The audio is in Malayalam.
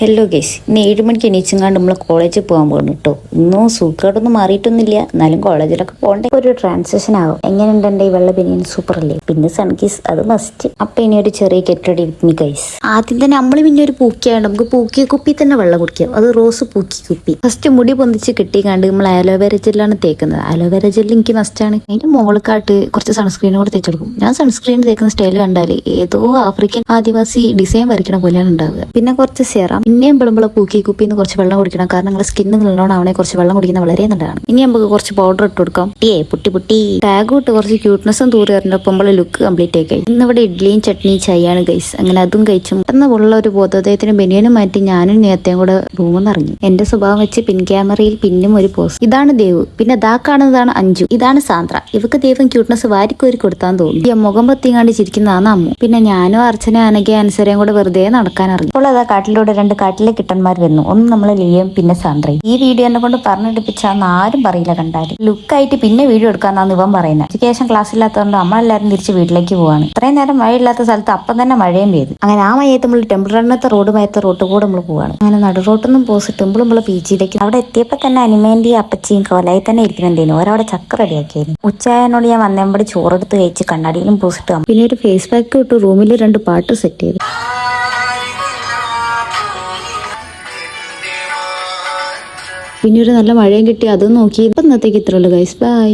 ഹലോ ഗൈസ് ഇന്ന് 7 മണിക്ക് എണീച്ചങ്ങാണ്ട് നമ്മൾ കോളേജിൽ പോകാൻ പോകുന്നു കേട്ടോ. ഇന്നും സൂക്കേടൊന്നും മാറിയിട്ടൊന്നുമില്ല, എന്നാലും കോളേജിലൊക്കെ പോകണ്ടേ. ഒരു ട്രാൻസാക്ഷൻ ആകും. എങ്ങനെയുണ്ട് എൻ്റെ ഈ വെള്ള ബനിയൻ? സൂപ്പർ അല്ലേ? പിന്നെ സൺകിസ് അത് മസ്റ്റ്. അപ്പൊ ഇനി ഒരു ചെറിയ കെട്ടടി വിത്ത് മീ ഗൈസ്. ആദ്യം തന്നെ നമ്മൾ പിന്നെ ഒരു പൂക്കിയാണ്, നമുക്ക് പൂക്കിയ കുപ്പി തന്നെ വെള്ളം കുടിക്കാം. അത് റോസ് പൂക്കി കുപ്പി. ഫസ്റ്റ് മുടി പൊന്തിച്ച് കെട്ടിക്കാണ്ട് നമ്മൾ അലോവേര ജെല്ലാണ് തേക്കുന്നത്. അലോവേര ജെല്ല് എനിക്ക് മസ്റ്റാണ്. അതിന്റെ മുകൾക്കായിട്ട് കുറച്ച് സൺസ്ക്രീനും കൂടെ തേച്ചെടുക്കും. ഞാൻ സൺസ്ക്രീൻ തേക്കുന്ന സ്റ്റൈൽ കണ്ടാൽ ഏതോ ആഫ്രിക്കൻ ആദിവാസി ഡിസൈൻ വരയ്ക്കണ പോലെയാണ് ഉണ്ടാവുക. പിന്നെ കുറച്ച് സെറം, പിന്നെയും വെളുമ്പള പൂക്കി കുപ്പിന്ന് കുറച്ച് വെള്ളം കുടിക്കണം. കാരണം നിങ്ങളുടെ സ്കിന്ന് നല്ലോണം അവനെ കുറച്ച് വെള്ളം കുടിക്കുന്നത് വളരെ നല്ലതാണ്. ഇനി നമുക്ക് കുറച്ച് പൗഡർ ഇട്ട് കൊടുക്കാം. പുട്ടി പുട്ടി ടാഗ് ഇട്ട് കുറച്ച് ക്യൂട്ട്നെസ്സും തൂറി വരേണ്ടപ്പം നമ്മളെ ലുക്ക് കംപ്ലീറ്റ് ആയി. ഇന്നിവിടെ ഇഡ്ലിയും ചട്നി ചായയാണ് ഗൈസ്. അങ്ങനെ അതും കഴിച്ചും എന്നുള്ള ഒരു ബോധോദയത്തിന് ബനിയനും മാറ്റി ഞാനും നേരത്തെയും കൂടെ റൂമിൽ നിന്ന് ഇറങ്ങി. എന്റെ സ്വഭാവം വെച്ച് പിൻ ക്യാമറയിൽ പിന്നും ഒരു പോസ്റ്റ്. ഇതാണ് ദേവ്, പിന്നെ ദാ കാണുന്നതാണ് അഞ്ജു, ഇതാണ് സാന്ദ്ര. ഇവക്ക് ദൈവം ക്യൂട്ട്നെസ് വാരിക്കോരി കൊടുത്താന്ന് തോന്നുന്നു. ഈ മുഖം പത്തിങ്ങാണ്ട് ചിരിക്കുന്നതാണ് അമ്മു. പിന്നെ ഞാനും അർച്ചന അനഘ അനുസരയും കൂടെ വെറുതെ നടക്കാൻ ഇറങ്ങി. അപ്പോൾ അതാ കാട്ടിലൂടെ രണ്ട് കാട്ടിലെ കിട്ടന്മാർ വരുന്നു. ഒന്ന് നമ്മളെ ലിയയും പിന്നെ സാന്ദ്രയും. ഈ വീഡിയോ എന്നെ കൊണ്ട് പറഞ്ഞെടുപ്പിച്ചാന്ന് ആരും പറയില്ല കണ്ടാല്. ലുക്കായിട്ട് പിന്നെ വീഡിയോ എടുക്കാന്നാണ് ഇവൻ പറയുന്നത്. എഡ്യൂക്കേഷൻ ക്ലാസ് ഇല്ലാത്തതുകൊണ്ട് നമ്മളെല്ലാരും തിരിച്ച് വീട്ടിലേക്ക് പോവാണ്. ഇത്രയും നേരം മഴയില്ലാത്ത സ്ഥലത്ത് അപ്പം തന്നെ മഴയും പെയ്തു. അങ്ങനെ ആ മഴയത്ത് നമ്മൾ ടെമ്പിൾ റണ്ണത്തെ റോഡ് കൂടെ നമ്മൾ പോവാണ്. അങ്ങനെ നടുറോട്ടൊന്നും പോസ് ടെമ്പിൾ നമ്മളെ പീച്ചിലേക്ക് അവിടെ എത്തിയപ്പോൾ തന്നെ അനിമേന്റെയും അപ്പച്ചിയും കോലായി തന്നെ ഇരിക്കുന്നുണ്ടേനു. ഓരവിടെ ചക്ക റെഡിയാക്കിയായിരുന്നു. ഉച്ചയായതിനോട് ഞാൻ വന്നേമ്പടി ചോറെടുത്ത് കഴിച്ച് കണ്ണാടിയിലും പോസിട്ട് പിന്നെ ഒരു ഫേസ് പാക്ക് ഇട്ട് റൂമിൽ 2 പാട്ട് സെറ്റ് ചെയ്തു. പിന്നെ ഒരു നല്ല മഴയും കിട്ടി, അതും നോക്കി. ഇപ്പം ഇന്നത്തേക്ക് ഇത്രയുള്ളൂ ഗൈസ്. ബൈ.